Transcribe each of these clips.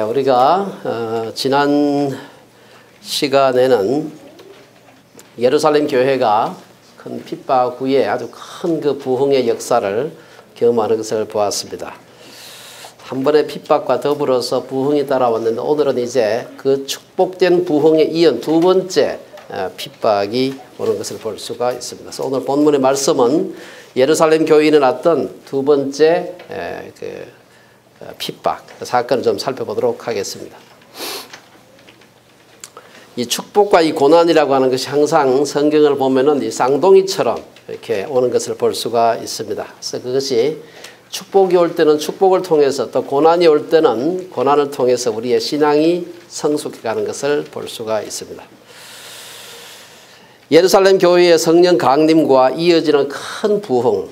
우리가 지난 시간에는 예루살렘 교회가 큰 핍박 후에 아주 큰 그 부흥의 역사를 경험하는 것을 보았습니다. 한 번의 핍박과 더불어서 부흥이 따라왔는데 오늘은 이제 그 축복된 부흥에 이은 두 번째 핍박이 오는 것을 볼 수가 있습니다. 그래서 오늘 본문의 말씀은 예루살렘 교회에 일어났던 두 번째 핍박 사건을 좀 살펴보도록 하겠습니다. 이 축복과 이 고난이라고 하는 것이 항상 성경을 보면은 이 쌍둥이처럼 이렇게 오는 것을 볼 수가 있습니다. 그래서 그것이 축복이 올 때는 축복을 통해서 또 고난이 올 때는 고난을 통해서 우리의 신앙이 성숙해 가는 것을 볼 수가 있습니다. 예루살렘 교회의 성령 강림과 이어지는 큰 부흥,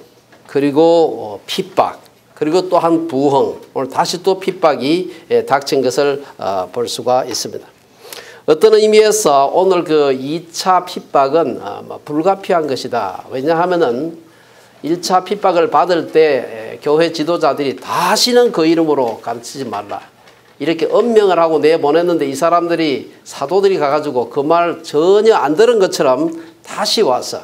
그리고 핍박, 그리고 또한 부흥, 오늘 다시 또 핍박이 닥친 것을 볼 수가 있습니다. 어떤 의미에서 오늘 그 2차 핍박은 불가피한 것이다. 왜냐하면은 1차 핍박을 받을 때 교회 지도자들이 다시는 그 이름으로 가르치지 말라, 이렇게 엄명을 하고 내보냈는데 이 사람들이 사도들이 가가지고 그 말 전혀 안 들은 것처럼 다시 와서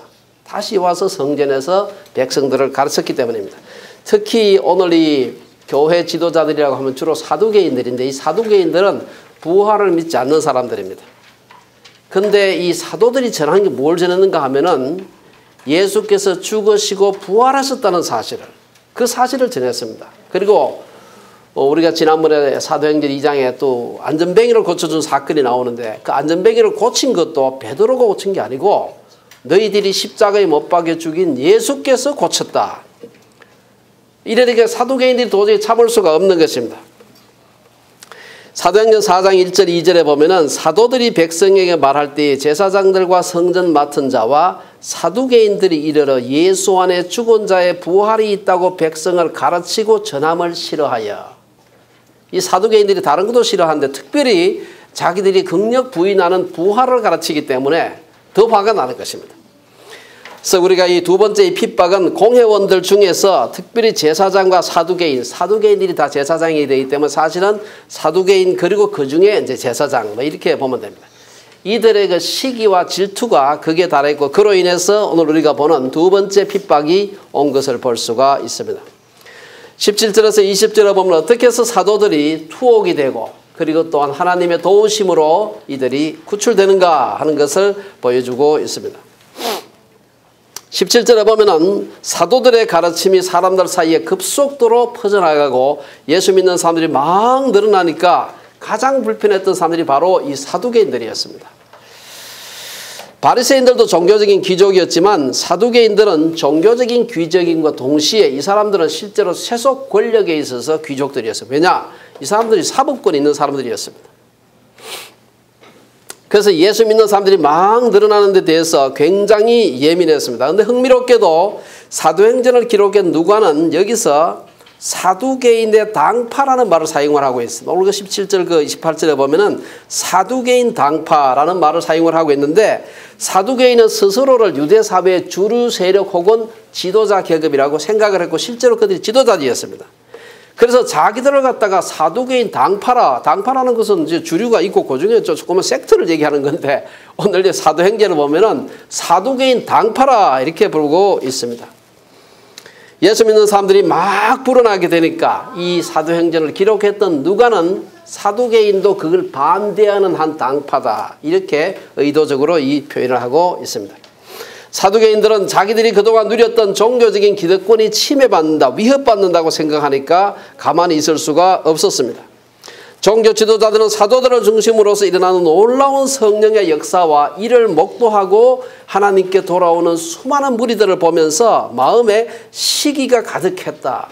성전에서 백성들을 가르쳤기 때문입니다. 특히 오늘 이 교회 지도자들이라고 하면 주로 사두개인들인데 이 사두개인들은 부활을 믿지 않는 사람들입니다. 근데 이 사도들이 전한 게 뭘 전했는가 하면은 예수께서 죽으시고 부활하셨다는 사실을, 그 사실을 전했습니다. 그리고 우리가 지난번에 사도행전 2장에 또 안전뱅이를 고쳐준 사건이 나오는데 그 안전뱅이를 고친 것도 베드로가 고친 게 아니고 너희들이 십자가에 못 박여 죽인 예수께서 고쳤다. 이러니까 사두개인들이 도저히 참을 수가 없는 것입니다. 사도행전 4장 1절 2절에 보면은 사도들이 백성에게 말할 때 제사장들과 성전 맡은 자와 사두개인들이 이르러 예수 안에 죽은 자의 부활이 있다고 백성을 가르치고 전함을 싫어하여. 이 사두개인들이 다른 것도 싫어하는데 특별히 자기들이 극력 부인하는 부활을 가르치기 때문에 더 화가 나는 것입니다. 그래서 우리가 이 두 번째 핍박은 공회원들 중에서 특별히 제사장과 사두개인들이 다 제사장이 되기 때문에 사실은 사두개인 그리고 그 중에 이제 제사장 이렇게 보면 됩니다. 이들의 그 시기와 질투가 극에 달했고 그로 인해서 오늘 우리가 보는 두 번째 핍박이 온 것을 볼 수가 있습니다. 17절에서 20절에 보면 어떻게 해서 사도들이 투옥이 되고 그리고 또한 하나님의 도우심으로 이들이 구출되는가 하는 것을 보여주고 있습니다. 17절에 보면은 사도들의 가르침이 사람들 사이에 급속도로 퍼져나가고 예수 믿는 사람들이 막 늘어나니까 가장 불편했던 사람들이 바로 이 사두개인들이었습니다. 바리새인들도 종교적인 귀족이었지만 사두개인들은 종교적인 귀족인과 동시에 이 사람들은 실제로 세속 권력에 있어서 귀족들이었어요. 왜냐? 이 사람들이 사법권이 있는 사람들이었습니다. 그래서 예수 믿는 사람들이 막 늘어나는 데 대해서 굉장히 예민했습니다. 그런데 흥미롭게도 사도행전을 기록한 누가는 여기서 사두개인의 당파라는 말을 사용을 하고 있습니다. 오늘 17절 28절에 보면은 사두개인 당파라는 말을 사용을 하고 있는데 사두개인은 스스로를 유대 사회의 주류 세력 혹은 지도자 계급이라고 생각을 했고 실제로 그들이 지도자들이었습니다. 그래서 자기들을 갖다가 사두개인 당파라는 것은 이제 주류가 있고 그 중에 조금은 섹트를 얘기하는 건데 오늘 이제 사도행전을 보면은 사두개인 당파라 이렇게 부르고 있습니다. 예수 믿는 사람들이 막 불어나게 되니까 이 사도행전을 기록했던 누가는 사두개인도 그걸 반대하는 한 당파다 이렇게 의도적으로 이 표현을 하고 있습니다. 사두개인들은 자기들이 그동안 누렸던 종교적인 기득권이 침해받는다, 위협받는다고 생각하니까 가만히 있을 수가 없었습니다. 종교 지도자들은 사도들을 중심으로서 일어나는 놀라운 성령의 역사와 이를 목도하고 하나님께 돌아오는 수많은 무리들을 보면서 마음에 시기가 가득했다.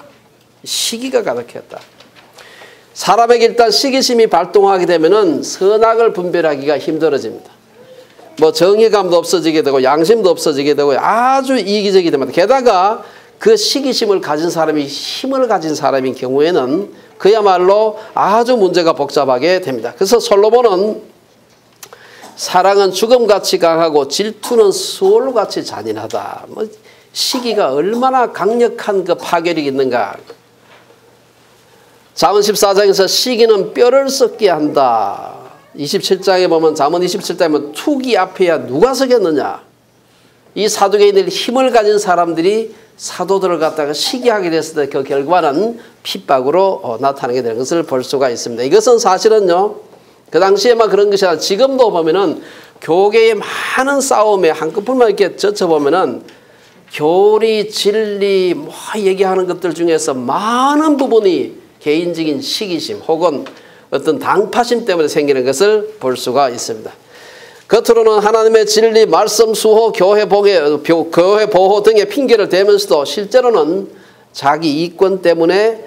사람에게 일단 시기심이 발동하게 되면은 선악을 분별하기가 힘들어집니다. 뭐 정의감도 없어지게 되고 양심도 없어지게 되고 아주 이기적이 됩니다. 게다가 그 시기심을 가진 사람이 힘을 가진 사람인 경우에는 그야말로 아주 문제가 복잡하게 됩니다. 그래서 솔로몬은 사랑은 죽음같이 강하고 질투는 수월같이 잔인하다. 뭐 시기가 얼마나 강력한 그 파괴력이 있는가. 잠언 14장에서 시기는 뼈를 썩게 한다. 27장에 보면 잠언 27장에 보면 투기 앞에야 누가 서겠느냐. 이 사두개인들이 힘을 가진 사람들이 사도들을 갖다가 시기하게 됐을 때 그 결과는 핍박으로 나타나게 되는 것을 볼 수가 있습니다. 이것은 사실은요, 그 당시에만 그런 것이 아니라 지금도 보면은 교계의 많은 싸움에 한꺼풀만 이렇게 젖혀보면은 교리, 진리, 뭐 얘기하는 것들 중에서 많은 부분이 개인적인 시기심 혹은 어떤 당파심 때문에 생기는 것을 볼 수가 있습니다. 겉으로는 하나님의 진리, 말씀, 수호, 교회 보호 등의 핑계를 대면서도 실제로는 자기 이권 때문에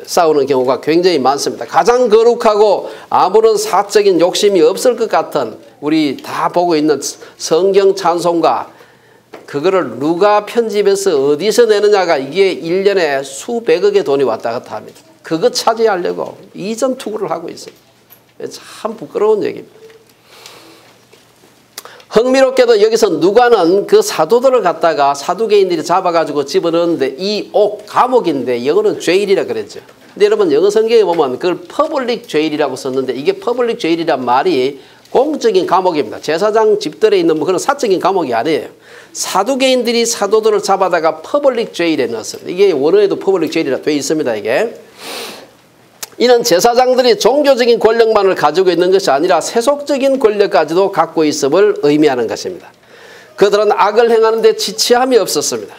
싸우는 경우가 굉장히 많습니다. 가장 거룩하고 아무런 사적인 욕심이 없을 것 같은 우리 다 보고 있는 성경 찬송가, 그거를 누가 편집해서 어디서 내느냐가 이게 1년에 수백억의 돈이 왔다 갔다 합니다. 그거 차지하려고 이전 투구를 하고 있어요. 참 부끄러운 얘기입니다. 흥미롭게도 여기서 누가는 그 사도들을 갖다가 사두개인들이 잡아가지고 집어넣는데 이 옥, 감옥인데 영어는 죄일이라 그랬죠. 근데 여러분 영어 성경에 보면 그걸 퍼블릭 죄일이라고 썼는데 이게 퍼블릭 죄일이란 말이 공적인 감옥입니다. 제사장 집들에 있는 뭐 그런 사적인 감옥이 아니에요. 사두개인들이 사도들을 잡아다가 퍼블릭 죄일에 넣었습니다. 이게 원어에도 퍼블릭 죄일이라 되어 있습니다. 이게. 이는 제사장들이 종교적인 권력만을 가지고 있는 것이 아니라 세속적인 권력까지도 갖고 있음을 의미하는 것입니다. 그들은 악을 행하는 데 지체함이 없었습니다.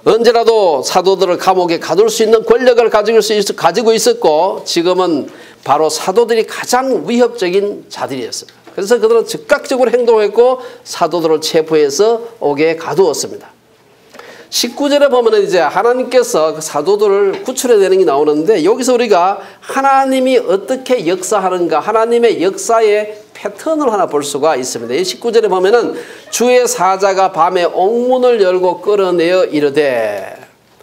언제라도 사도들을 감옥에 가둘 수 있는 권력을 가지고 있었고 지금은 바로 사도들이 가장 위협적인 자들이었습니다. 그래서 그들은 즉각적으로 행동했고 사도들을 체포해서 옥에 가두었습니다. 19절에 보면 이제 하나님께서 그 사도들을 구출해내는 게 나오는데 여기서 우리가 하나님이 어떻게 역사하는가 하나님의 역사의 패턴을 하나 볼 수가 있습니다. 이 19절에 보면은 주의 사자가 밤에 옥문을 열고 끌어내어 이르되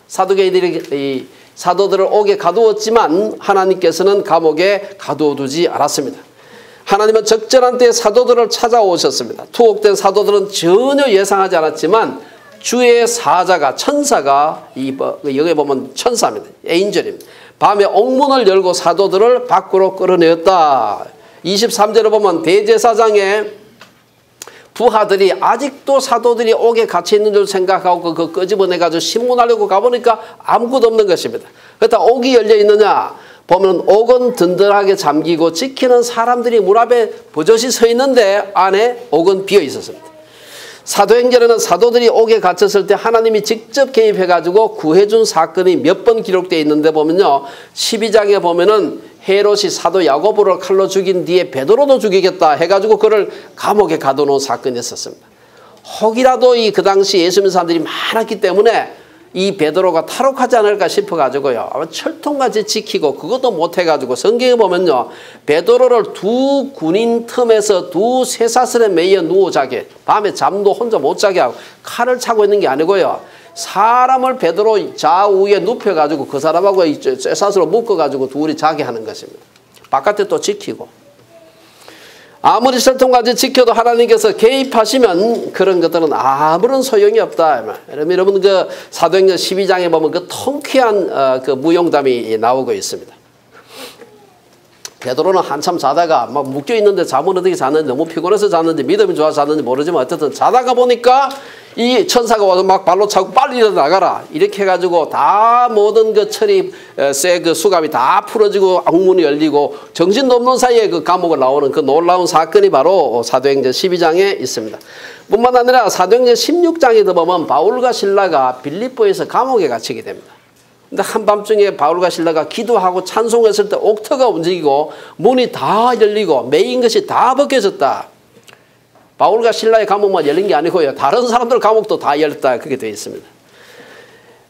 사두개인들이 이 사도들을 옥에 가두었지만 하나님께서는 감옥에 가두어두지 않았습니다. 하나님은 적절한 때에 사도들을 찾아오셨습니다. 투옥된 사도들은 전혀 예상하지 않았지만 주의 사자가 천사가 여기 보면 천사입니다. 에인절입니다. 밤에 옥문을 열고 사도들을 밖으로 끌어내었다. 23절에 보면 대제사장의 부하들이 아직도 사도들이 옥에 갇혀 있는 줄 생각하고 그거 끄집어내가지고 신문하려고 가보니까 아무것도 없는 것입니다. 그렇다 옥이 열려 있느냐 보면 옥은 든든하게 잠기고 지키는 사람들이 문 앞에 버젓이 서 있는데 안에 옥은 비어 있었습니다. 사도행전에는 사도들이 옥에 갇혔을 때 하나님이 직접 개입해가지고 구해준 사건이 몇 번 기록되어 있는데 보면요. 12장에 보면은 헤롯이 사도 야고보를 칼로 죽인 뒤에 베드로도 죽이겠다 해가지고 그를 감옥에 가둬놓은 사건이 있었습니다. 혹이라도 그 당시 예수 믿는 사람들이 많았기 때문에 이 베드로가 탈옥하지 않을까 싶어가지고요. 철통같이 지키고 그것도 못해가지고 성경에 보면요. 베드로를 두 군인 틈에서 두 쇠사슬에 매여 누워 자게 밤에 잠도 혼자 못 자게 하고 칼을 차고 있는 게 아니고요. 사람을 베드로 좌우에 눕혀가지고 그 사람하고 쇠사슬로 묶어가지고 둘이 자게 하는 것입니다. 바깥에 또 지키고. 아무리 철통같이 지켜도 하나님께서 개입하시면 그런 것들은 아무런 소용이 없다. 여러분 그 사도행전 12장에 보면 그 통쾌한 그 무용담이 나오고 있습니다. 베드로는 한참 자다가 막 묶여 있는데 잠은 어떻게 잤는지 너무 피곤해서 잤는지 믿음이 좋아서 잤는지 모르지만 어쨌든 자다가 보니까 이 천사가 와서 막 발로 차고 빨리 일어나가라 이렇게 해가지고 다 모든 그 철이 쇠 그 수갑이 다 풀어지고 옥문이 열리고 정신도 없는 사이에 그 감옥을 나오는 그 놀라운 사건이 바로 사도행전 12장에 있습니다. 뿐만 아니라 사도행전 16장에도 보면 바울과 실라가 빌립보에서 감옥에 갇히게 됩니다. 근데 한밤중에 바울과 실라가 기도하고 찬송했을 때 옥터가 움직이고 문이 다 열리고 매인 것이 다 벗겨졌다. 바울과 실라의 감옥만 열린 게 아니고요. 다른 사람들 감옥도 다 열렸다. 그렇게 되어 있습니다.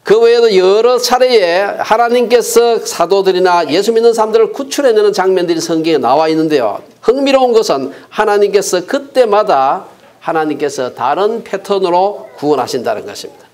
그 외에도 여러 차례에 하나님께서 사도들이나 예수 믿는 사람들을 구출해내는 장면들이 성경에 나와 있는데요. 흥미로운 것은 하나님께서 그때마다 하나님께서 다른 패턴으로 구원하신다는 것입니다.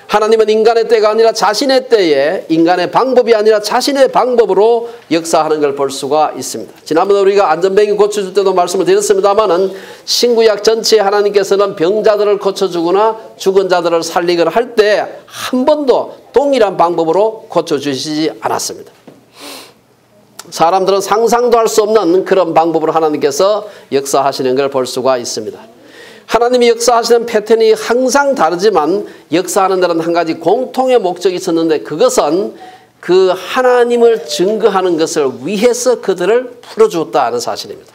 하나님은 인간의 때가 아니라 자신의 때에 인간의 방법이 아니라 자신의 방법으로 역사하는 걸 볼 수가 있습니다. 지난번에 우리가 안전뱅이 고쳐줄 때도 말씀을 드렸습니다만은 신구약 전체에 하나님께서는 병자들을 고쳐주거나 죽은 자들을 살리거나 할 때 한 번도 동일한 방법으로 고쳐주시지 않았습니다. 사람들은 상상도 할 수 없는 그런 방법으로 하나님께서 역사하시는 걸 볼 수가 있습니다. 하나님이 역사하시는 패턴이 항상 다르지만 역사하는 데는 한 가지 공통의 목적이 있었는데, 그것은 그 하나님을 증거하는 것을 위해서 그들을 풀어주었다는 사실입니다.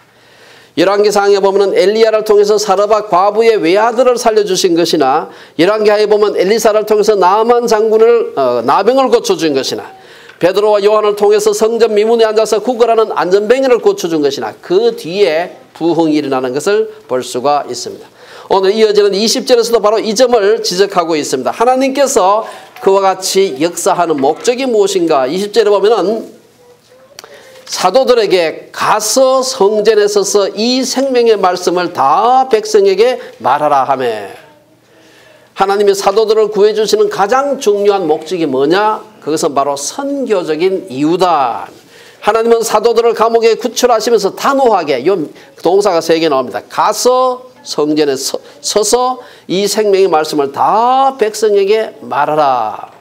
열왕기상에 보면 엘리야를 통해서 사르밧 과부의 외아들을 살려주신 것이나, 열왕기하에 보면 엘리사를 통해서 나아만 장군을 나병을 고쳐준 것이나, 베드로와 요한을 통해서 성전 미문에 앉아서 구걸하는 안전뱅이를 고쳐준 것이나, 그 뒤에 부흥이 일어나는 것을 볼 수가 있습니다. 오늘 이어지는 20절에서도 바로 이 점을 지적하고 있습니다. 하나님께서 그와 같이 역사하는 목적이 무엇인가? 20절에 보면은 사도들에게 가서 성전에 서서 이 생명의 말씀을 다 백성에게 말하라 하매, 하나님이 사도들을 구해주시는 가장 중요한 목적이 뭐냐? 그것은 바로 선교적인 이유다. 하나님은 사도들을 감옥에 구출하시면서 단호하게, 이 동사가 3개 나옵니다. 가서 성전에 서서 이 생명의 말씀을 다 백성에게 말하라.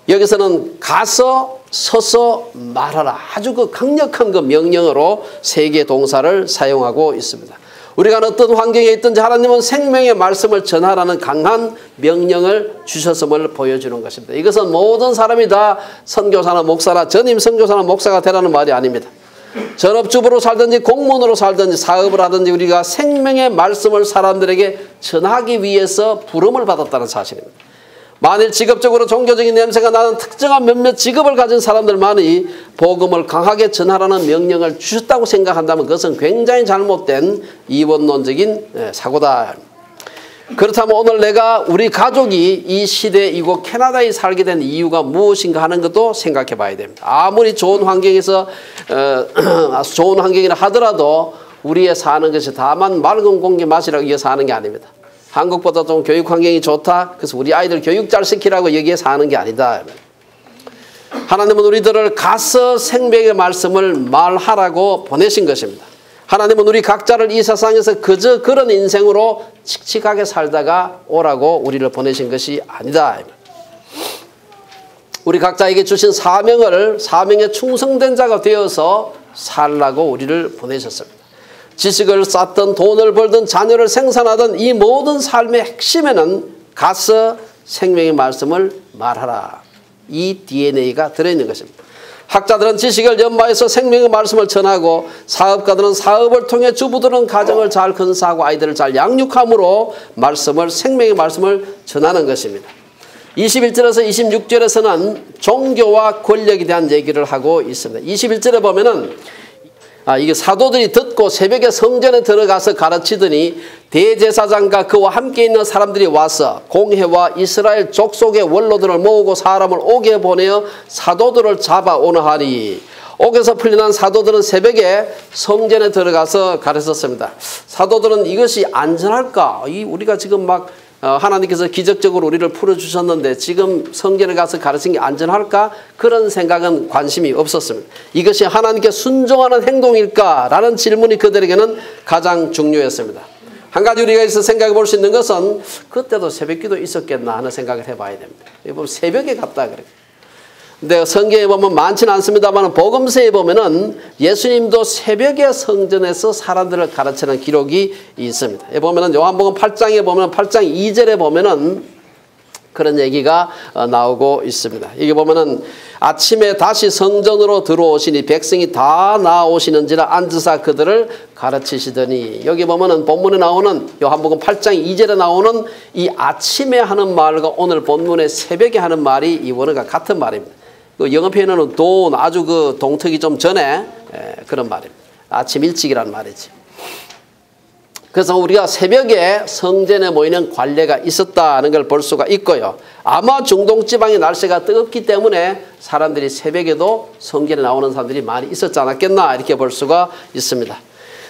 여기서는 가서 서서 말하라, 아주 그 강력한 그 명령어로 3개의 동사를 사용하고 있습니다. 우리가 어떤 환경에 있든지 하나님은 생명의 말씀을 전하라는 강한 명령을 주셨음을 보여주는 것입니다. 이것은 모든 사람이 다 선교사나 목사나 전임 선교사나 목사가 되라는 말이 아닙니다. 전업주부로 살든지 공무원으로 살든지 사업을 하든지 우리가 생명의 말씀을 사람들에게 전하기 위해서 부름을 받았다는 사실입니다. 만일 직업적으로 종교적인 냄새가 나는 특정한 몇몇 직업을 가진 사람들만이 복음을 강하게 전하라는 명령을 주셨다고 생각한다면 그것은 굉장히 잘못된 이원론적인 사고다. 그렇다면 오늘 내가 우리 가족이 이 시대 이곳 캐나다에 살게 된 이유가 무엇인가 하는 것도 생각해 봐야 됩니다. 아무리 좋은 환경에서 좋은 환경이라 하더라도 우리의 사는 것이 다만 맑은 공기 마시라고 위해서 사는 게 아닙니다. 한국보다 좀 교육 환경이 좋다, 그래서 우리 아이들 교육 잘 시키라고 여기에 사는 게 아니다. 하나님은 우리들을 가서 생명의 말씀을 말하라고 보내신 것입니다. 하나님은 우리 각자를 이 세상에서 그저 그런 인생으로 칙칙하게 살다가 오라고 우리를 보내신 것이 아니다. 우리 각자에게 주신 사명에 충성된 자가 되어서 살라고 우리를 보내셨습니다. 지식을 쌓든 돈을 벌든 자녀를 생산하든 이 모든 삶의 핵심에는 가서 생명의 말씀을 말하라, 이 DNA가 들어있는 것입니다. 학자들은 지식을 연마해서 생명의 말씀을 전하고, 사업가들은 사업을 통해 주부들은 가정을 잘 건사하고 아이들을 잘 양육함으로 생명의 말씀을 전하는 것입니다. 21절에서 26절에서는 종교와 권력에 대한 얘기를 하고 있습니다. 21절에 보면은 이게 사도들이 듣고 새벽에 성전에 들어가서 가르치더니 대제사장과 그와 함께 있는 사람들이 와서 공회와 이스라엘 족속의 원로들을 모으고 사람을 옥에 보내어 사도들을 잡아오나 하니, 옥에서 풀려난 사도들은 새벽에 성전에 들어가서 가르쳤습니다. 사도들은 이것이 안전할까? 우리가 지금 막 하나님께서 기적적으로 우리를 풀어주셨는데 지금 성전에 가서 가르친 게 안전할까? 그런 생각은 관심이 없었습니다. 이것이 하나님께 순종하는 행동일까? 라는 질문이 그들에게는 가장 중요했습니다. 한 가지 우리가 있어 생각해 볼 수 있는 것은 그때도 새벽기도 있었겠나 하는 생각을 해봐야 됩니다. 여러분 새벽에 갔다 그래요. 근데 성경에 보면 많지는 않습니다만 복음서에 보면은 예수님도 새벽에 성전에서 사람들을 가르치는 기록이 있습니다. 보면은 요한복음 8장에 보면 8장 2절에 보면은 그런 얘기가 나오고 있습니다. 이게 보면은 아침에 다시 성전으로 들어오시니 백성이 다 나오시는지라 앉으사 그들을 가르치시더니, 여기 보면은 본문에 나오는 요한복음 8장 2절에 나오는 이 아침에 하는 말과 오늘 본문의 새벽에 하는 말이 이 원어가 같은 말입니다. 그 영어 표현은 아주 그 동특이 좀 전에 그런 말입니다. 아침 일찍이라는 말이지. 그래서 우리가 새벽에 성전에 모이는 관례가 있었다는 걸 볼 수가 있고요. 아마 중동 지방의 날씨가 뜨겁기 때문에 사람들이 새벽에도 성전에 나오는 사람들이 많이 있었지 않았겠나 이렇게 볼 수가 있습니다.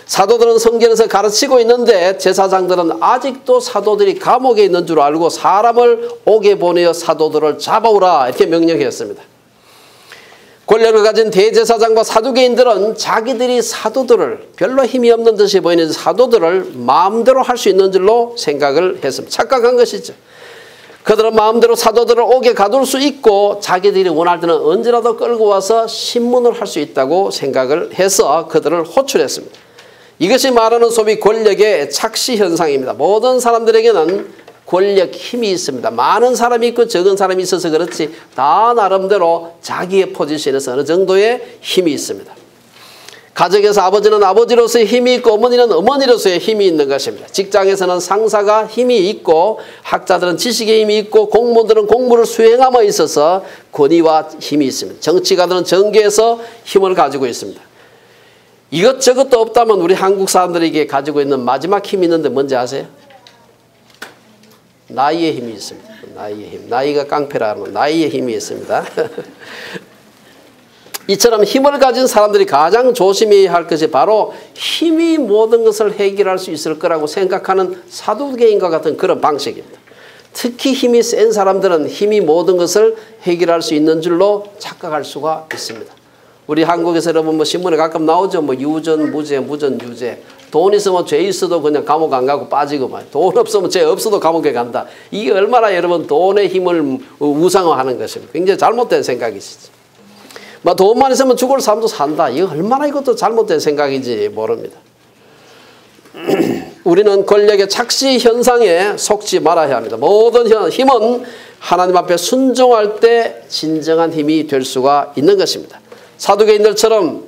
사도들은 성전에서 가르치고 있는데 제사장들은 아직도 사도들이 감옥에 있는 줄 알고 사람을 옥에 보내어 사도들을 잡아오라 이렇게 명령했습니다. 권력을 가진 대제사장과 사두개인들은 자기들이 사도들을, 별로 힘이 없는 듯이 보이는 사도들을 마음대로 할 수 있는 줄로 생각을 했습니다. 착각한 것이죠. 그들은 마음대로 사도들을 옥에 가둘 수 있고 자기들이 원할 때는 언제라도 끌고 와서 신문을 할 수 있다고 생각을 해서 그들을 호출했습니다. 이것이 말하는 소위 권력의 착시 현상입니다. 모든 사람들에게는 권력 힘이 있습니다. 많은 사람이 있고 적은 사람이 있어서 그렇지 다 나름대로 자기의 포지션에서 어느 정도의 힘이 있습니다. 가정에서 아버지는 아버지로서의 힘이 있고 어머니는 어머니로서의 힘이 있는 것입니다. 직장에서는 상사가 힘이 있고 학자들은 지식의 힘이 있고 공무원들은 공무를 수행함에 있어서 권위와 힘이 있습니다. 정치가들은 정계에서 힘을 가지고 있습니다. 이것저것도 없다면 우리 한국 사람들에게 가지고 있는 마지막 힘이 있는데 뭔지 아세요? 나이의 힘이 있습니다. 나이의 힘. 나이가 깡패라 하면 나이의 힘이 있습니다. 이처럼 힘을 가진 사람들이 가장 조심해야 할 것이 바로 힘이 모든 것을 해결할 수 있을 거라고 생각하는 사두개인과 같은 그런 방식입니다. 특히 힘이 센 사람들은 힘이 모든 것을 해결할 수 있는 줄로 착각할 수가 있습니다. 우리 한국에서 여러분 신문에 가끔 나오죠. 유전, 무죄, 무전, 유죄. 돈 있으면 죄 있어도 그냥 감옥 안 가고 빠지고 돈 없으면 죄 없어도 감옥에 간다. 이게 얼마나 여러분 돈의 힘을 우상화하는 것입니다. 굉장히 잘못된 생각이시죠. 돈만 있으면 죽을 사람도 산다. 이거 얼마나 이것도 잘못된 생각인지 모릅니다. 우리는 권력의 착시 현상에 속지 말아야 합니다. 모든 힘은 하나님 앞에 순종할 때 진정한 힘이 될 수가 있는 것입니다. 사두개인들처럼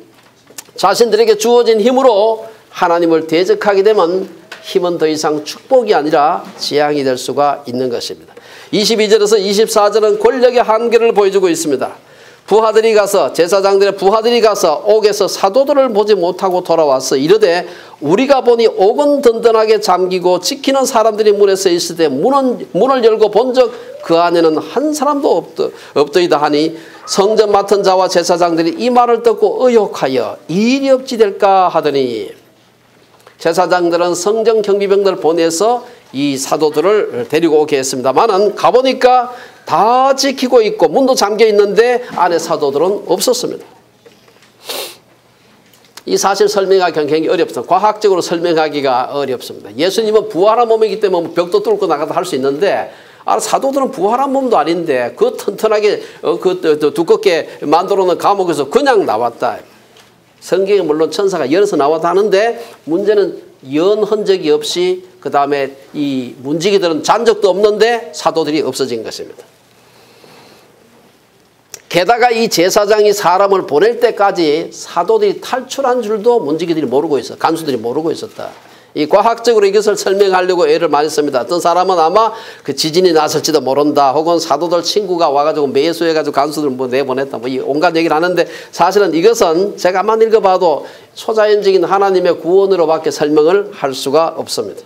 자신들에게 주어진 힘으로 하나님을 대적하게 되면 힘은 더 이상 축복이 아니라 재앙이 될 수가 있는 것입니다. 22절에서 24절은 권력의 한계를 보여주고 있습니다. 부하들이 가서 제사장들의 부하들이 가서 옥에서 사도들을 보지 못하고 돌아와서 이르되 우리가 보니 옥은 든든하게 잠기고 지키는 사람들이 문에 서 있을 때 문을 열고 본즉 그 안에는 한 사람도 없더이다 하니 성전 맡은 자와 제사장들이 이 말을 듣고 의혹하여 일이 어찌 될까 하더니 제사장들은 성전 경비병들을 보내서 이 사도들을 데리고 오게 했습니다만은 가보니까 다 지키고 있고 문도 잠겨 있는데 안에 사도들은 없었습니다. 이 사실 설명하기 굉장히 어렵습니다. 과학적으로 설명하기가 어렵습니다. 예수님은 부활한 몸이기 때문에 벽도 뚫고 나가도 할 수 있는데 사도들은 부활한 몸도 아닌데 그 튼튼하게 두껍게 만들어 놓은 감옥에서 그냥 나왔다. 성경에 물론 천사가 열어서 나왔다 하는데 문제는 연 흔적이 없이 그 다음에 이 문지기들은 잔 적도 없는데 사도들이 없어진 것입니다. 게다가 이 제사장이 사람을 보낼 때까지 사도들이 탈출한 줄도 문지기들이 모르고 있었다. 간수들이 모르고 있었다. 이 과학적으로 이것을 설명하려고 애를 많이 씁니다. 어떤 사람은 아마 그 지진이 났을지도 모른다. 혹은 사도들 친구가 와가지고 매수해가지고 간수들 내보냈다. 이 온갖 얘기를 하는데 사실은 이것은 제가 한번 읽어봐도 초자연적인 하나님의 구원으로밖에 설명을 할 수가 없습니다.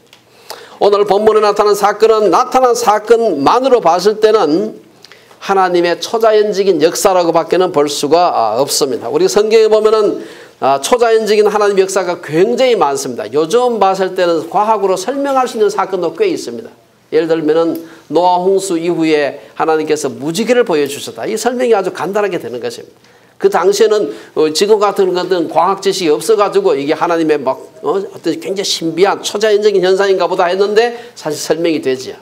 오늘 본문에 나타난 사건은 나타난 사건만으로 봤을 때는 하나님의 초자연적인 역사라고 밖에는 볼 수가 없습니다. 우리 성경에 보면은 초자연적인 하나님 역사가 굉장히 많습니다. 요즘 봤을 때는 과학으로 설명할 수 있는 사건도 꽤 있습니다. 예를 들면은 노아 홍수 이후에 하나님께서 무지개를 보여주셨다. 이 설명이 아주 간단하게 되는 것입니다. 그 당시에는 지금 같은 것은 과학 지식이 없어가지고 이게 하나님의 어떤 굉장히 신비한 초자연적인 현상인가 보다 했는데 사실 설명이 되지요.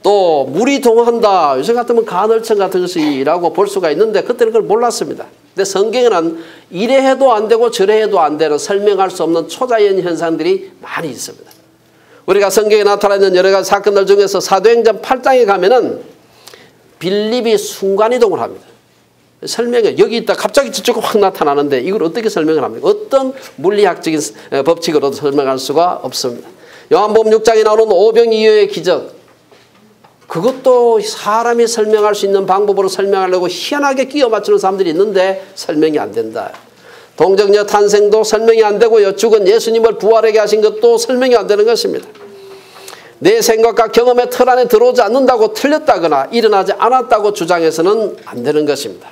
또 물이 동한다. 요새 같으면 간헐천 같은 것이라고 볼 수가 있는데 그때는 그걸 몰랐습니다. 근데 성경에는 이래 해도 안 되고 저래 해도 안 되는 설명할 수 없는 초자연 현상들이 많이 있습니다. 우리가 성경에 나타나 있는 여러 가지 사건들 중에서 사도행전 8장에 가면은 빌립이 순간이동을 합니다. 설명해. 여기 있다 갑자기 저쪽에 확 나타나는데 이걸 어떻게 설명을 합니까? 어떤 물리학적인 법칙으로도 설명할 수가 없습니다. 요한복음 6장에 나오는 오병이어의 기적. 그것도 사람이 설명할 수 있는 방법으로 설명하려고 희한하게 끼워 맞추는 사람들이 있는데 설명이 안 된다. 동정녀 탄생도 설명이 안 되고요. 죽은 예수님을 부활하게 하신 것도 설명이 안 되는 것입니다. 내 생각과 경험의 틀 안에 들어오지 않는다고 틀렸다거나 일어나지 않았다고 주장해서는 안 되는 것입니다.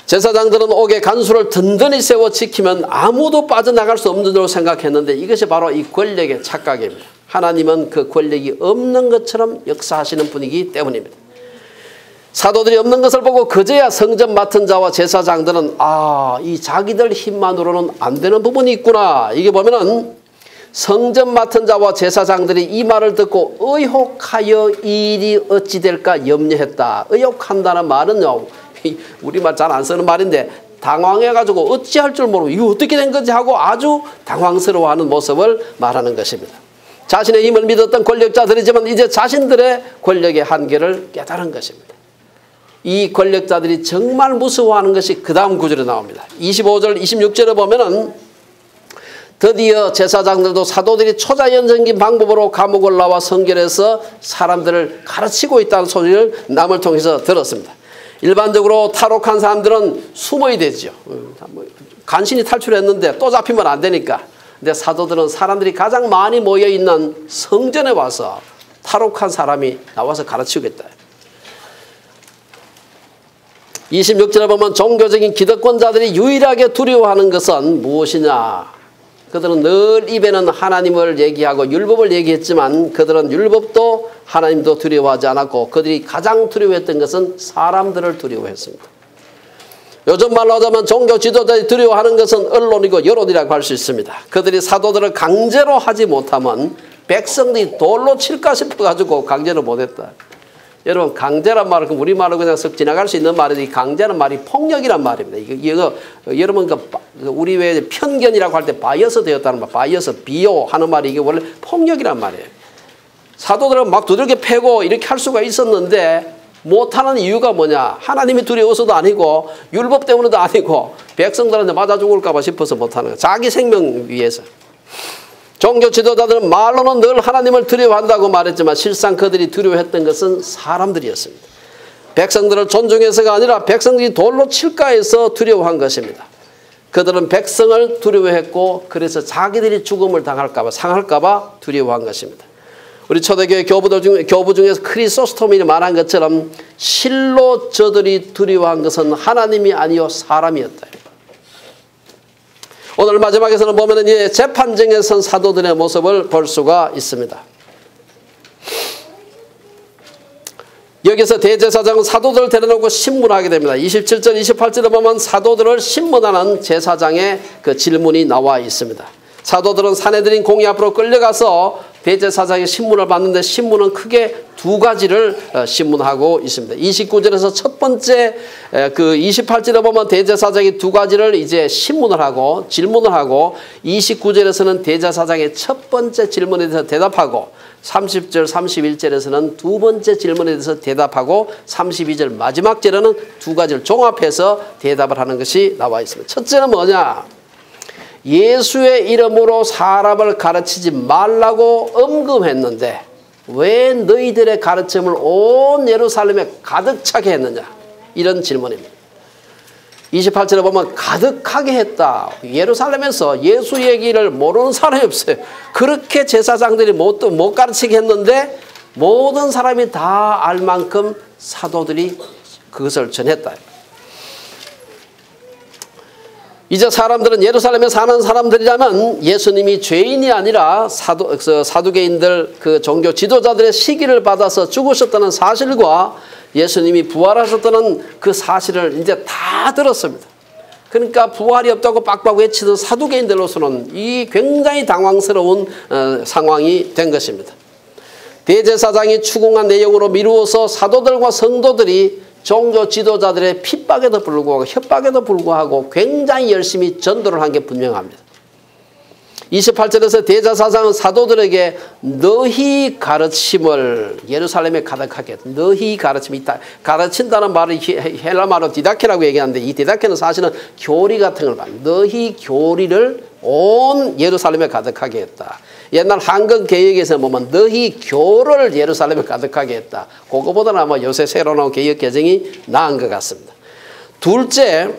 제사장들은 옥에 간수를 든든히 세워 지키면 아무도 빠져나갈 수 없는 줄로 생각했는데 이것이 바로 이 권력의 착각입니다. 하나님은 그 권력이 없는 것처럼 역사하시는 분이기 때문입니다. 사도들이 없는 것을 보고 그제야 성전 맡은 자와 제사장들은 이 자기들 힘만으로는 안 되는 부분이 있구나. 이게 보면은 성전 맡은 자와 제사장들이 이 말을 듣고 의혹하여 이 일이 어찌 될까 염려했다. 의혹한다는 말은요, 우리말 잘 안 쓰는 말인데 당황해가지고 어찌할 줄 모르고 이거 어떻게 된 건지 하고 아주 당황스러워하는 모습을 말하는 것입니다. 자신의 힘을 믿었던 권력자들이지만 이제 자신들의 권력의 한계를 깨달은 것입니다. 이 권력자들이 정말 무서워하는 것이 그 다음 구절에 나옵니다. 25절 26절에 보면은 드디어 제사장들도 사도들이 초자연성긴 방법으로 감옥을 나와 성결해서 사람들을 가르치고 있다는 소리를 남을 통해서 들었습니다. 일반적으로 탈옥한 사람들은 숨어야 되죠. 간신히 탈출했는데 또 잡히면 안 되니까. 근데 사도들은 사람들이 가장 많이 모여있는 성전에 와서 탈옥한 사람이 나와서 가르치겠다. 26절에 보면 종교적인 기득권자들이 유일하게 두려워하는 것은 무엇이냐. 그들은 늘 입에는 하나님을 얘기하고 율법을 얘기했지만 그들은 율법도 하나님도 두려워하지 않았고 그들이 가장 두려워했던 것은 사람들을 두려워했습니다. 요즘 말로 하자면 종교 지도자들이 두려워하는 것은 언론이고 여론이라고 할 수 있습니다. 그들이 사도들을 강제로 하지 못하면 백성들이 돌로 칠까 싶어가지고 강제로 못했다. 여러분 강제란 말은 우리말로 그냥 쓱 지나갈 수 있는 말인데 강제는 말이 폭력이란 말입니다. 이거 여러분 우리 왜 편견이라고 할 때 바이어스 되었다는 말, 바이어스 비호하는 말이 이게 원래 폭력이란 말이에요. 사도들은 막 두들겨 패고 이렇게 할 수가 있었는데 못하는 이유가 뭐냐? 하나님이 두려워서도 아니고 율법 때문에도 아니고 백성들한테 맞아 죽을까 봐 싶어서 못하는 거예요. 자기 생명 위해서. 종교 지도자들은 말로는 늘 하나님을 두려워한다고 말했지만 실상 그들이 두려워했던 것은 사람들이었습니다. 백성들을 존중해서가 아니라 백성들이 돌로 칠까 해서 두려워한 것입니다. 그들은 백성을 두려워했고 그래서 자기들이 죽음을 당할까 봐 상할까 봐 두려워한 것입니다. 우리 초대교회 교부 중에서 크리소스톰이 말한 것처럼 실로 저들이 두려워한 것은 하나님이 아니요 사람이었다. 오늘 마지막에서는 보면 이 재판정에 선 사도들의 모습을 볼 수가 있습니다. 여기서 대제사장은 사도들을 데려놓고 신문하게 됩니다. 27절 28절에 보면 사도들을 신문하는 제사장의 그 질문이 나와 있습니다. 사도들은 산헤드린 공의 앞으로 끌려가서 대제사장의 신문을 받는데 신문은 크게 두 가지를 신문하고 있습니다. 29절에서 첫 번째 그 28절에 보면 대제사장이 두 가지를 이제 신문을 하고 질문을 하고 29절에서는 대제사장의 첫 번째 질문에 대해서 대답하고 30절 31절에서는 두 번째 질문에 대해서 대답하고 32절 마지막 절에는 두 가지를 종합해서 대답을 하는 것이 나와 있습니다. 첫째는 뭐냐? 예수의 이름으로 사람을 가르치지 말라고 엄금했는데 왜 너희들의 가르침을 온 예루살렘에 가득 차게 했느냐? 이런 질문입니다. 28절에 보면 가득하게 했다. 예루살렘에서 예수 얘기를 모르는 사람이 없어요. 그렇게 제사장들이 못 가르치게 했는데 모든 사람이 다 알 만큼 사도들이 그것을 전했다. 이제 사람들은 예루살렘에 사는 사람들이라면 예수님이 죄인이 아니라 사두개인들 그 종교 지도자들의 시기를 받아서 죽으셨다는 사실과 예수님이 부활하셨다는 그 사실을 이제 다 들었습니다. 그러니까 부활이 없다고 빡빡 외치던 사두개인들로서는 이 굉장히 당황스러운 상황이 된 것입니다. 대제사장이 추궁한 내용으로 미루어서 사도들과 성도들이 종교 지도자들의 핍박에도 불구하고 협박에도 불구하고 굉장히 열심히 전도를 한 게 분명합니다. 28절에서 대제사장은 사도들에게 너희 가르침을 예루살렘에 가득하게 했다. 너희 가르침이 있다. 가르친다는 말을 헬라말로 디다케라고 얘기하는데 이 디다케는 사실은 교리 같은 걸 말합니다. 너희 교리를 온 예루살렘에 가득하게 했다. 옛날 한글 개혁에서 보면 너희 교를 예루살렘에 가득하게 했다. 그거보다는 아마 요새 새로 나온 개혁 개정이 나은 것 같습니다. 둘째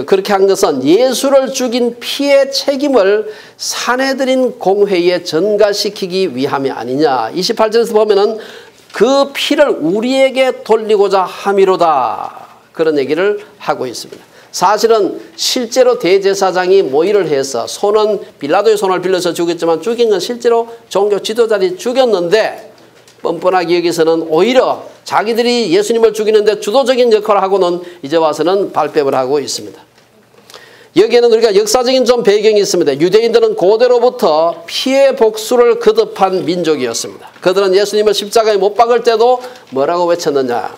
그렇게 한 것은 예수를 죽인 피의 책임을 산헤드린 공회에 전가시키기 위함이 아니냐. 28절에서 보면은 그 피를 우리에게 돌리고자 함이로다. 그런 얘기를 하고 있습니다. 사실은 실제로 대제사장이 모의를 해서 빌라도의 손을 빌려서 죽였지만 죽인 건 실제로 종교 지도자들이 죽였는데 뻔뻔하게 여기서는 오히려 자기들이 예수님을 죽이는데 주도적인 역할을 하고는 이제 와서는 발뺌을 하고 있습니다. 여기에는 우리가 역사적인 좀 배경이 있습니다. 유대인들은 고대로부터 피해 복수를 거듭한 민족이었습니다. 그들은 예수님을 십자가에 못 박을 때도 뭐라고 외쳤느냐.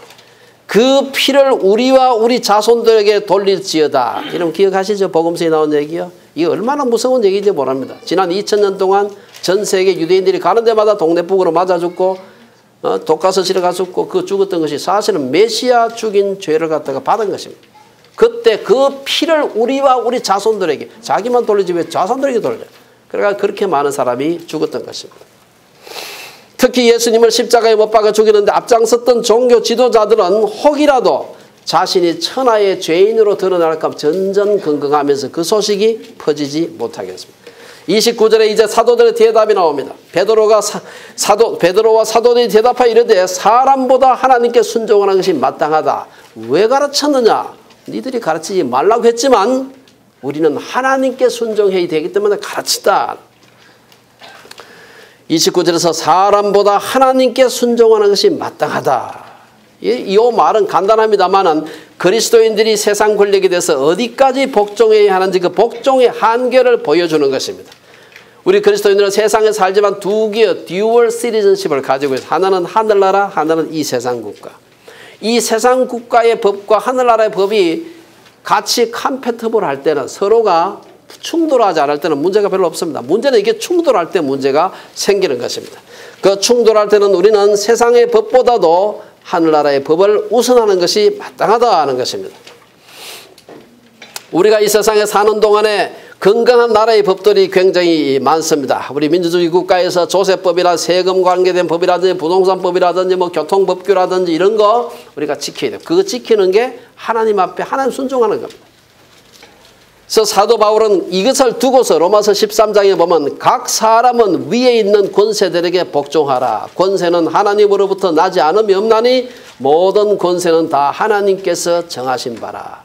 그 피를 우리와 우리 자손들에게 돌릴지어다. 여러분 기억하시죠? 복음서에 나온 얘기요. 이게 얼마나 무서운 얘기인지 모릅니다. 지난 2000년 동안 전 세계 유대인들이 가는 데마다 동네북으로 맞아 죽고 독가스 실어 가 죽고 그 죽었던 것이 사실은 메시아 죽인 죄를 갖다가 받은 것입니다. 그때 그 피를 우리와 우리 자손들에게 자기만 돌리지 왜 자손들에게 돌려. 그러니까 그렇게 많은 사람이 죽었던 것입니다. 특히 예수님을 십자가에 못 박아 죽이는데 앞장섰던 종교 지도자들은 혹이라도 자신이 천하의 죄인으로 드러날까 전전긍긍하면서 그 소식이 퍼지지 못하겠습니다. 29절에 이제 사도들의 대답이 나옵니다. 베드로와 사도들이 대답하여 이르되 사람보다 하나님께 순종하는 것이 마땅하다. 왜 가르쳤느냐? 니들이 가르치지 말라고 했지만 우리는 하나님께 순종해야 되기 때문에 가르치다. 29절에서 사람보다 하나님께 순종하는 것이 마땅하다. 이 말은 간단합니다만 그리스도인들이 세상 권력에 대해서 어디까지 복종해야 하는지 그 복종의 한계를 보여주는 것입니다. 우리 그리스도인들은 세상에 살지만 두 개의 듀얼 시티즌십을 가지고 있어요. 하나는 하늘나라, 하나는 이 세상 국가. 이 세상 국가의 법과 하늘나라의 법이 같이 컴패티블 할 때는 서로가 충돌하지 않을 때는 문제가 별로 없습니다. 문제는 이게 충돌할 때 문제가 생기는 것입니다. 그 충돌할 때는 우리는 세상의 법보다도 하늘나라의 법을 우선하는 것이 마땅하다는 것입니다. 우리가 이 세상에 사는 동안에 건강한 나라의 법들이 굉장히 많습니다. 우리 민주주의 국가에서 조세법이나 세금 관계된 법이라든지 부동산법이라든지 뭐 교통법규라든지 이런 거 우리가 지켜야 돼요. 그거 지키는 게 하나님 앞에 하나님 순종하는 겁니다. 그래서 사도 바울은 이것을 두고서 로마서 13장에 보면 각 사람은 위에 있는 권세들에게 복종하라. 권세는 하나님으로부터 나지 않음이 없나니 모든 권세는 다 하나님께서 정하신 바라.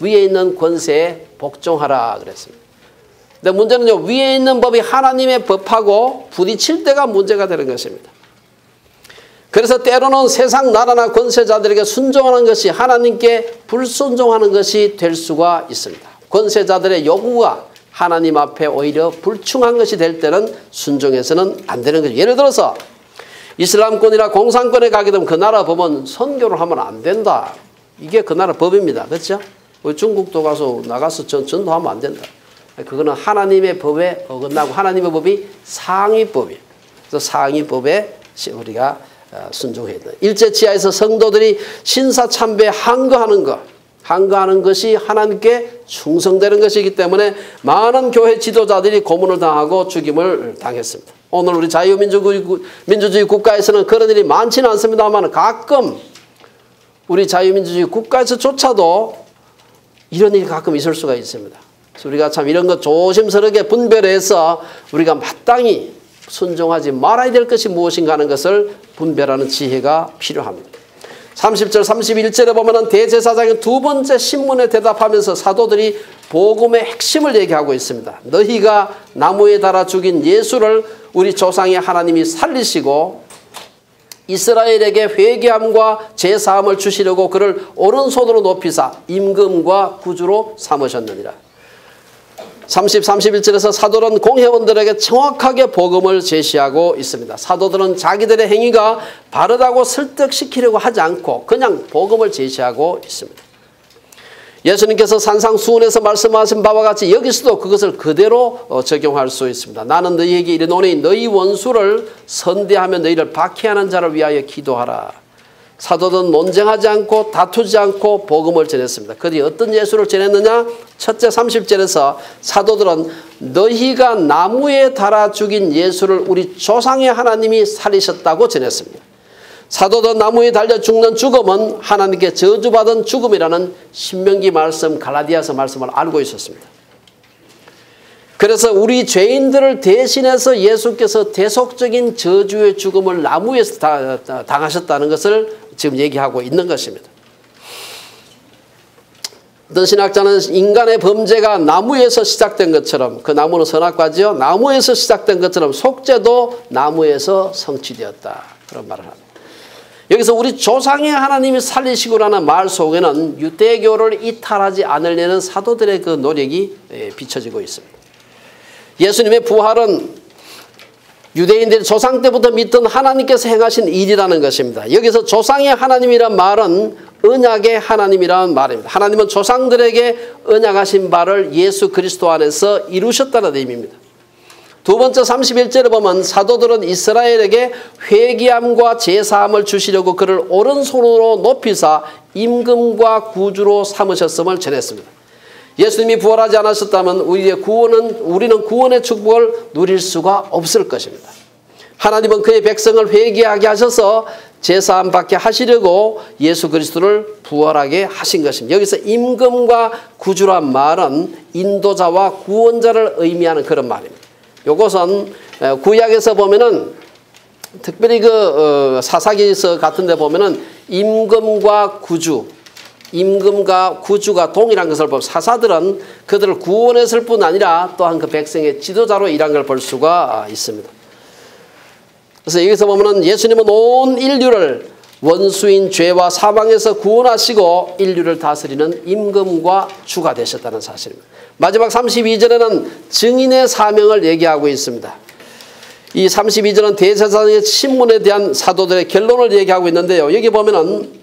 위에 있는 권세에 복종하라 그랬습니다. 근데 문제는요, 위에 있는 법이 하나님의 법하고 부딪힐 때가 문제가 되는 것입니다. 그래서 때로는 세상 나라나 권세자들에게 순종하는 것이 하나님께 불순종하는 것이 될 수가 있습니다. 권세자들의 요구가 하나님 앞에 오히려 불충한 것이 될 때는 순종해서는 안 되는 거죠. 예를 들어서 이슬람권이나 공산권에 가게 되면 그 나라 법은 선교를 하면 안 된다. 이게 그 나라 법입니다. 그렇죠? 중국도 가서 나가서 전도하면 안 된다. 그거는 하나님의 법에 어긋나고 하나님의 법이 상위법이에요. 그래서 상위법에 우리가 순종해야 된다. 일제치하에서 성도들이 신사참배에 항거하는 것이 하나님께 충성되는 것이기 때문에 많은 교회 지도자들이 고문을 당하고 죽임을 당했습니다. 오늘 우리 자유민주주의 국가에서는 그런 일이 많지는 않습니다만 가끔 우리 자유민주주의 국가에서조차도 이런 일이 가끔 있을 수가 있습니다. 그래서 우리가 참 이런 것 조심스럽게 분별해서 우리가 마땅히 순종하지 말아야 될 것이 무엇인가 하는 것을 분별하는 지혜가 필요합니다. 30절 31절에 보면 대제사장의 두 번째 신문에 대답하면서 사도들이 복음의 핵심을 얘기하고 있습니다. 너희가 나무에 달아 죽인 예수를 우리 조상의 하나님이 살리시고 이스라엘에게 회개함과 제사함을 주시려고 그를 오른손으로 높이사 임금과 구주로 삼으셨느니라. 30, 31절에서 사도는 공회원들에게 정확하게 복음을 제시하고 있습니다. 사도들은 자기들의 행위가 바르다고 설득시키려고 하지 않고 그냥 복음을 제시하고 있습니다. 예수님께서 산상수훈에서 말씀하신 바와 같이 여기서도 그것을 그대로 적용할 수 있습니다. 나는 너희에게 이르노니 너희 원수를 선대하며 너희를 박해하는 자를 위하여 기도하라. 사도들은 논쟁하지 않고 다투지 않고 복음을 전했습니다. 그들이 어떤 예수를 전했느냐? 첫째 30절에서 사도들은 너희가 나무에 달아 죽인 예수를 우리 조상의 하나님이 살리셨다고 전했습니다. 사도들 나무에 달려 죽는 죽음은 하나님께 저주받은 죽음이라는 신명기 말씀, 갈라디아서 말씀을 알고 있었습니다. 그래서 우리 죄인들을 대신해서 예수께서 대속적인 저주의 죽음을 나무에서 당하셨다는 것을 지금 얘기하고 있는 것입니다. 어떤 신학자는 인간의 범죄가 나무에서 시작된 것처럼, 그 나무는 선악과지요. 나무에서 시작된 것처럼 속죄도 나무에서 성취되었다. 그런 말을 합니다. 여기서 우리 조상의 하나님이 살리시고라는 말 속에는 유대교를 이탈하지 않으려는 사도들의 그 노력이 비춰지고 있습니다. 예수님의 부활은 유대인들이 조상 때부터 믿던 하나님께서 행하신 일이라는 것입니다. 여기서 조상의 하나님이란 말은 언약의 하나님이라는 말입니다. 하나님은 조상들에게 언약하신 바를 예수 그리스도 안에서 이루셨다는 의미입니다. 두 번째 31절에 보면 사도들은 이스라엘에게 회개함과 제사함을 주시려고 그를 오른손으로 높이사 임금과 구주로 삼으셨음을 전했습니다. 예수님이 부활하지 않으셨다면 우리는 구원의 축복을 누릴 수가 없을 것입니다. 하나님은 그의 백성을 회개하게 하셔서 제사함 받게 하시려고 예수 그리스도를 부활하게 하신 것입니다. 여기서 임금과 구주란 말은 인도자와 구원자를 의미하는 그런 말입니다. 이것은 구약에서 보면은 특별히 그 사사기서 같은 데 보면은 임금과 구주가 동일한 것을 보면 사사들은 그들을 구원했을 뿐 아니라 또한 그 백성의 지도자로 일한 걸 볼 수가 있습니다. 그래서 여기서 보면은 예수님은 온 인류를 원수인 죄와 사망에서 구원하시고 인류를 다스리는 임금과 주가 되셨다는 사실입니다. 마지막 32절에는 증인의 사명을 얘기하고 있습니다. 이 32절은 대제사장의 신문에 대한 사도들의 결론을 얘기하고 있는데요. 여기 보면은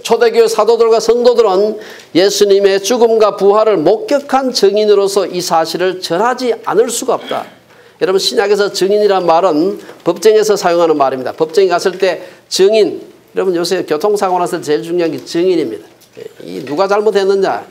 초대교회 사도들과 성도들은 예수님의 죽음과 부활을 목격한 증인으로서 이 사실을 전하지 않을 수가 없다. 여러분 신약에서 증인이란 말은 법정에서 사용하는 말입니다. 법정에 갔을 때 증인, 여러분 요새 교통사고 났을 때 제일 중요한 게 증인입니다. 이 누가 잘못했느냐,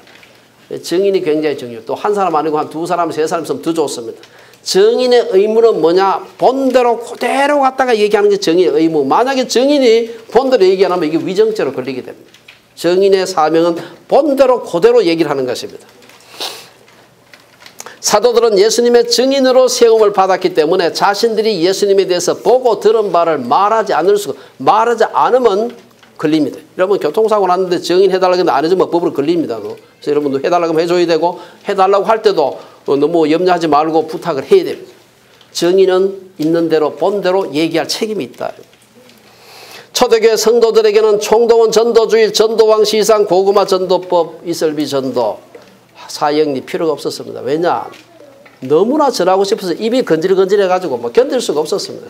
증인이 굉장히 중요해요. 또 한 사람 아니고 한 두 사람, 세 사람 있으면 더 좋습니다. 증인의 의무는 뭐냐? 본대로 그대로 갖다가 얘기하는 게 증인의 의무. 만약에 증인이 본대로 얘기 안 하면 이게 위정죄로 걸리게 됩니다. 증인의 사명은 본대로 그대로 얘기를 하는 것입니다. 사도들은 예수님의 증인으로 세움을 받았기 때문에 자신들이 예수님에 대해서 보고 들은 바를 말하지 말하지 않으면 걸립니다. 여러분 교통사고 났는데 증인해달라고 했는데 안 해주면 법으로 걸립니다. 그래서 여러분도 해달라고 하면 해줘야 되고 해달라고 할 때도 너무 염려하지 말고 부탁을 해야 됩니다. 증인은 있는 대로 본 대로 얘기할 책임이 있다. 초대교회 성도들에게는 총동원 전도주일, 전도왕 시상, 고구마 전도법, 이설비 전도, 사형리 필요가 없었습니다. 왜냐? 너무나 전하고 싶어서 입이 건질건질해가지고 견딜 수가 없었습니다.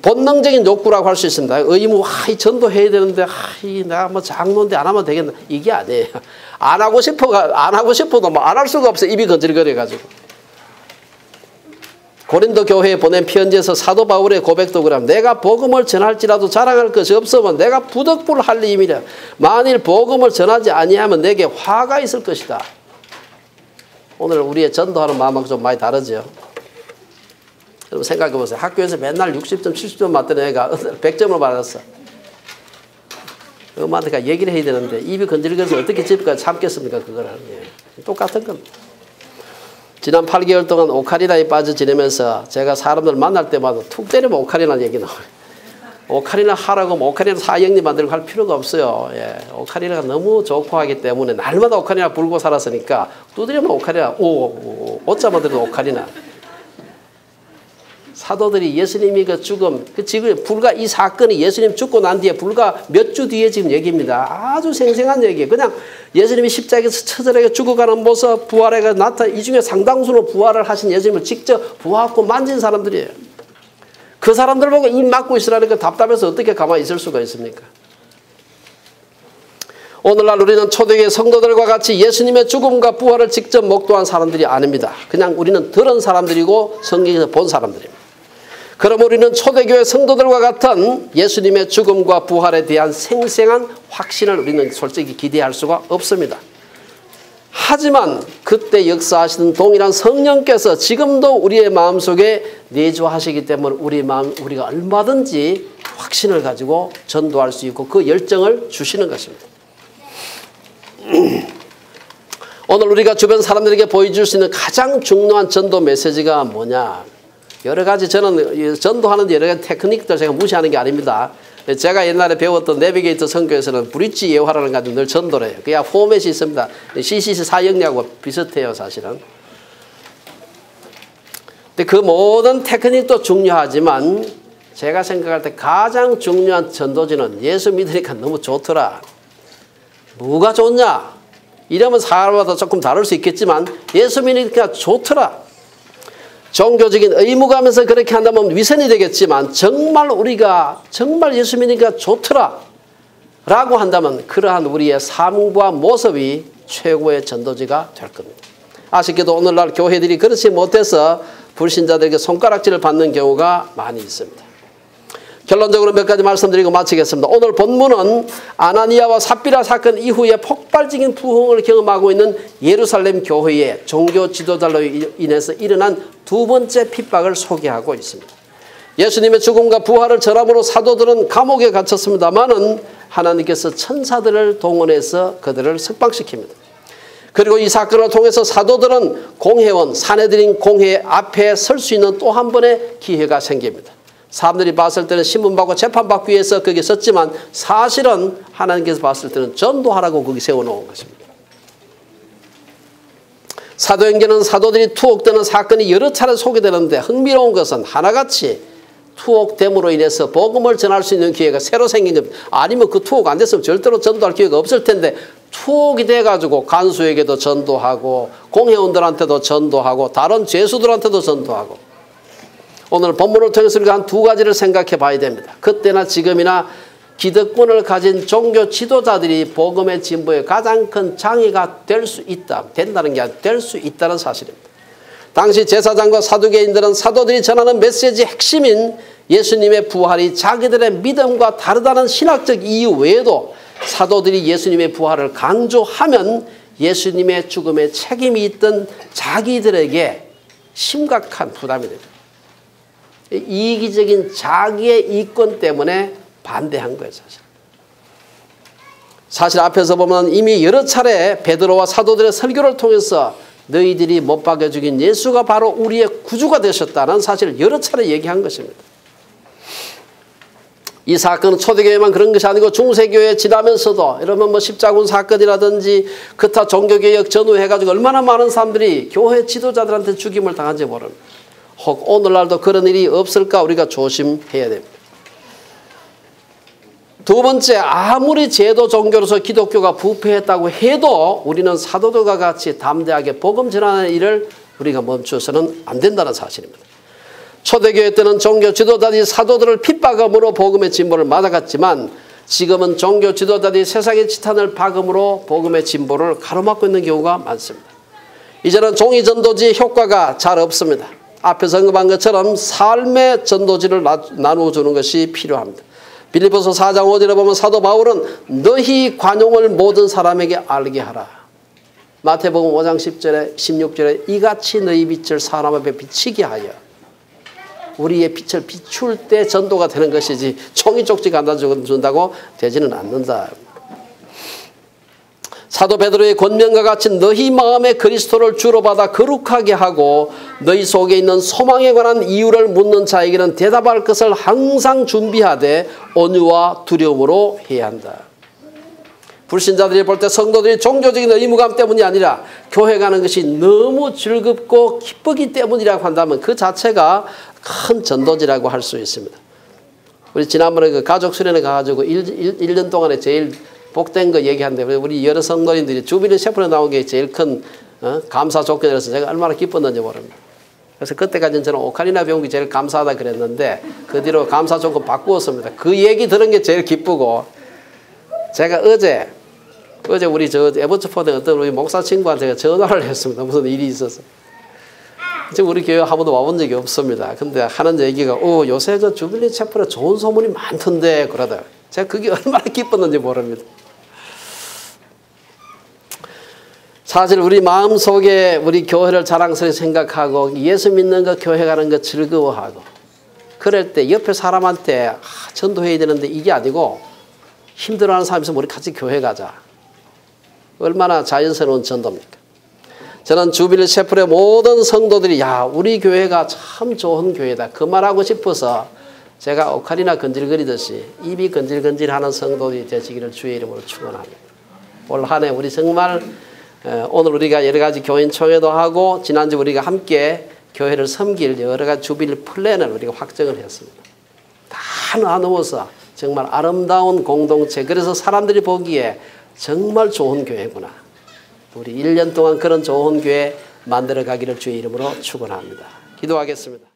본능적인 욕구라고 할 수 있습니다. 의무, 이 전도해야 되는데, 내가 뭐 장로인데 안 하면 되겠나. 이게 아니에요. 안 하고 싶어도 안 할 수가 없어요. 입이 건질거려가지고. 고린도 교회에 보낸 편지에서 사도 바울의 고백도 그럽니다. 내가 복음을 전할지라도 자랑할 것이 없으면 내가 부득불할 일이라. 만일 복음을 전하지 아니하면 내게 화가 있을 것이다. 오늘 우리의 전도하는 마음하고 좀 많이 다르죠. 여러분 생각해 보세요. 학교에서 맨날 60점, 70점 맞던 애가 100점을 받았어. 엄마한테 얘기를 해야 되는데 입이 건질거려서 어떻게 집까지 참겠습니까? 그걸 하는 게. 똑같은 겁니다. 지난 8개월 동안 오카리나에 빠져 지내면서 제가 사람들 만날 때마다 툭 때리면 오카리나 얘기 나와요. 오카리나 하라고 오카리나 사형리 만들고 할 필요가 없어요. 예. 오카리나가 너무 좋고 하기 때문에 날마다 오카리나 불고 살았으니까 두드리면 오카리나, 오자만 들어도 오카리나. 사도들이 예수님이 그 죽음, 지금 불과 이 사건이 예수님 죽고 난 뒤에 불과 몇 주 뒤에 지금 얘기입니다. 아주 생생한 얘기예요. 그냥 예수님이 십자가에서 처절하게 죽어가는 모습, 부활해가 이 중에 상당수로 부활을 하신 예수님을 직접 보았고 만진 사람들이에요. 그 사람들 보고 입 막고 있으라니까 답답해서 어떻게 가만히 있을 수가 있습니까? 오늘날 우리는 초대교회 성도들과 같이 예수님의 죽음과 부활을 직접 목도한 사람들이 아닙니다. 그냥 우리는 들은 사람들이고 성경에서 본 사람들입니다. 그럼 우리는 초대교회 성도들과 같은 예수님의 죽음과 부활에 대한 생생한 확신을 우리는 솔직히 기대할 수가 없습니다. 하지만 그때 역사하시는 동일한 성령께서 지금도 우리의 마음속에 내주하시기 때문에 우리가 얼마든지 확신을 가지고 전도할 수 있고 그 열정을 주시는 것입니다. 오늘 우리가 주변 사람들에게 보여줄 수 있는 가장 중요한 전도 메시지가 뭐냐? 여러 가지 저는 전도하는 여러 가지 테크닉들 제가 무시하는 게 아닙니다. 제가 옛날에 배웠던 내비게이터 선교에서는 브릿지 예화라는 거 가지고 늘 전도를 해요. 그냥 포맷이 있습니다. CCC 사역리하고 비슷해요, 사실은. 근데 그 모든 테크닉도 중요하지만 제가 생각할 때 가장 중요한 전도지는 예수 믿으니까 너무 좋더라. 뭐가 좋냐? 이러면 사람마다 조금 다를 수 있겠지만 예수 믿으니까 좋더라. 종교적인 의무감에서 그렇게 한다면 위선이 되겠지만 정말 우리가 정말 예수 믿으니까 좋더라 라고 한다면 그러한 우리의 삶과 모습이 최고의 전도지가 될 겁니다. 아쉽게도 오늘날 교회들이 그렇지 못해서 불신자들에게 손가락질을 받는 경우가 많이 있습니다. 결론적으로 몇 가지 말씀드리고 마치겠습니다. 오늘 본문은 아나니아와 삽비라 사건 이후에 폭발적인 부흥을 경험하고 있는 예루살렘 교회의 종교 지도자로 인해서 일어난 두 번째 핍박을 소개하고 있습니다. 예수님의 죽음과 부활을 전함으로 사도들은 감옥에 갇혔습니다만은 하나님께서 천사들을 동원해서 그들을 석방시킵니다. 그리고 이 사건을 통해서 사도들은 공회원, 사내들인 공회 앞에 설 수 있는 또 한 번의 기회가 생깁니다. 사람들이 봤을 때는 신문받고 재판받기 위해서 거기 섰지만 사실은 하나님께서 봤을 때는 전도하라고 거기 세워놓은 것입니다. 사도행전은 사도들이 투옥되는 사건이 여러 차례 소개되는데 흥미로운 것은 하나같이 투옥됨으로 인해서 복음을 전할 수 있는 기회가 새로 생긴 겁니다. 아니면 그 투옥 안 됐으면 절대로 전도할 기회가 없을 텐데 투옥이 돼가지고 간수에게도 전도하고 공회원들한테도 전도하고 다른 죄수들한테도 전도하고 오늘 본문을 통해서 우리가 한 두 가지를 생각해 봐야 됩니다. 그때나 지금이나 기득권을 가진 종교 지도자들이 복음의 진보에 가장 큰 장애가 될 수 있다. 된다는 게 아니라 될 수 있다는 사실입니다. 당시 제사장과 사두개인들은 사도들이 전하는 메시지의 핵심인 예수님의 부활이 자기들의 믿음과 다르다는 신학적 이유 외에도 사도들이 예수님의 부활을 강조하면 예수님의 죽음에 책임이 있던 자기들에게 심각한 부담이 됩니다. 이기적인 자기의 이권 때문에 반대한 거예요. 사실 앞에서 보면 이미 여러 차례 베드로와 사도들의 설교를 통해서 너희들이 못 박여 죽인 예수가 바로 우리의 구주가 되셨다는 사실을 여러 차례 얘기한 것입니다. 이 사건은 초대교회만 그런 것이 아니고 중세교회에 지나면서도 이러면 뭐 십자군 사건이라든지 그타 종교개혁 전후해가지고 얼마나 많은 사람들이 교회 지도자들한테 죽임을 당한지 모릅니다. 혹 오늘날도 그런 일이 없을까 우리가 조심해야 됩니다. 두 번째, 아무리 제도 종교로서 기독교가 부패했다고 해도 우리는 사도들과 같이 담대하게 복음 전하는 일을 우리가 멈춰서는 안 된다는 사실입니다. 초대교회 때는 종교 지도자들이 사도들을 핍박함으로 복음의 진보를 맞아갔지만 지금은 종교 지도자들이 세상의 지탄을 박음으로 복음의 진보를 가로막고 있는 경우가 많습니다. 이제는 종이 전도지의 효과가 잘 없습니다. 앞에서 언급한 것처럼 삶의 전도지를 나누어주는 것이 필요합니다. 빌립보서 4장 5절에 보면 사도 바울은 너희 관용을 모든 사람에게 알게 하라. 마태복음 5장 10절에 16절에 이같이 너희 빛을 사람 앞에 비치게 하여 우리의 빛을 비출 때 전도가 되는 것이지 종이 쪽지 갖다 준다고 되지는 않는다. 사도 베드로의 권면과 같이 너희 마음에 그리스도를 주로 받아 거룩하게 하고 너희 속에 있는 소망에 관한 이유를 묻는 자에게는 대답할 것을 항상 준비하되 온유와 두려움으로 해야 한다. 불신자들이 볼 때 성도들이 종교적인 의무감 때문이 아니라 교회 가는 것이 너무 즐겁고 기쁘기 때문이라고 한다면 그 자체가 큰 전도지라고 할 수 있습니다. 우리 지난번에 그 가족 수련회 가가지고 1년 동안에 제일 복된 거 얘기하는데 우리 여러 성도님들이 주빌리 셰프에 나온 게 제일 큰 감사 조건이라서 제가 얼마나 기뻤는지 모릅니다. 그래서 그때까지는 저는 오카리나 배운 게 제일 감사하다 그랬는데 그 뒤로 감사 조건 바꾸었습니다. 그 얘기 들은 게 제일 기쁘고 제가 어제 우리 에버츠포드 어떤 우리 목사 친구한테 제가 전화를 했습니다. 무슨 일이 있어서. 지금 우리 교회 한 번도 와본 적이 없습니다. 근데 하는 얘기가 요새 저 주빌리 셰프에 좋은 소문이 많던데 그러더라고요. 제가 그게 얼마나 기뻤는지 모릅니다. 사실 우리 마음속에 우리 교회를 자랑스럽게 생각하고 예수 믿는 거 교회 가는 거 즐거워하고 그럴 때 옆에 사람한테 전도해야 되는데 이게 아니고 힘들어하는 사람이 있으면 우리 같이 교회 가자. 얼마나 자연스러운 전도입니까? 저는 주빌리 셰프의 모든 성도들이 우리 교회가 참 좋은 교회다. 그 말하고 싶어서 제가 오카리나 건질거리듯이 입이 건질건질하는 성도들이 되시기를 주의 이름으로 축원합니다. 올 한 해 우리 정말 오늘 우리가 여러 가지 교인 총회도 하고 지난주 우리가 함께 교회를 섬길 여러 가지 주빌리 플랜을 우리가 확정을 했습니다. 다 나누어서 정말 아름다운 공동체, 그래서 사람들이 보기에 정말 좋은 교회구나. 우리 1년 동안 그런 좋은 교회 만들어 가기를 주의 이름으로 축원합니다. 기도하겠습니다.